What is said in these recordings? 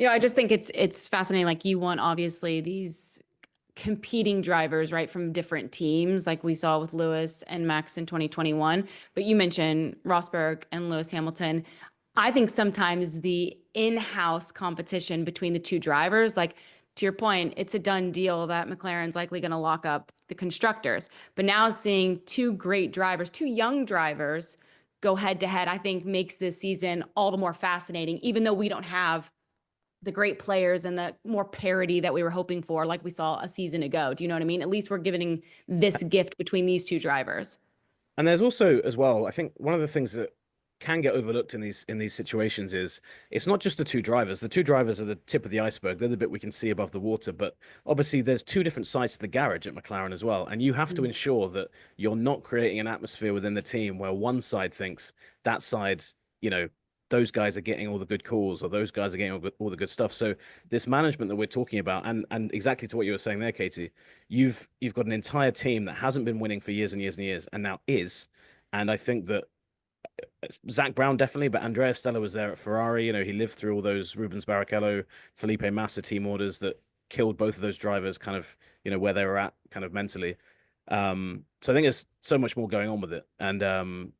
I just think it's fascinating. Like you want obviously these competing drivers, right, from different teams, like we saw with Lewis and Max in 2021. But you mentioned Rosberg and Lewis Hamilton. I think sometimes the in-house competition between the two drivers, like to your point, it's a done deal that McLaren's likely going to lock up the constructors. But now seeing two great drivers, two young drivers go head to head, I think makes this season all the more fascinating, even though we don't have the great players and the more parity that we were hoping for, like we saw a season ago. Do you know what I mean? At least we're giving this gift between these two drivers. And there's also as well, I think one of the things that can get overlooked in these situations is it's not just the two drivers. The two drivers are the tip of the iceberg. They're the bit we can see above the water. But obviously, there's two different sides to the garage at McLaren as well. And you have to Mm. ensure that you're not creating an atmosphere within the team where one side thinks that side, you know, those guys are getting all the good calls or those guys are getting all the good stuff. So this management that we're talking about, and exactly to what you were saying there, Katie, you've got an entire team that hasn't been winning for years and years and years, and now is. And I think that Zach Brown definitely, but Andrea Stella was there at Ferrari. You know, he lived through all those Rubens Barrichello, Felipe Massa team orders that killed both of those drivers kind of, you know, where they were at kind of mentally. So I think there's so much more going on with it. And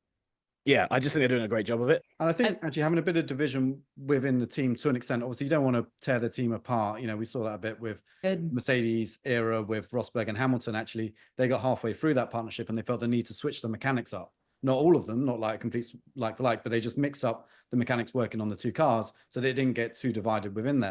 yeah, I just think they're doing a great job of it. And I Uh, think actually having a bit of division within the team to an extent, obviously you don't want to tear the team apart. You know, we saw that a bit with Good. Mercedes era with Rosberg and Hamilton. Actually, they got halfway through that partnership and they felt the need to switch the mechanics up. Not all of them, not like a complete like for like, but they just mixed up the mechanics working on the two cars so they didn't get too divided within there.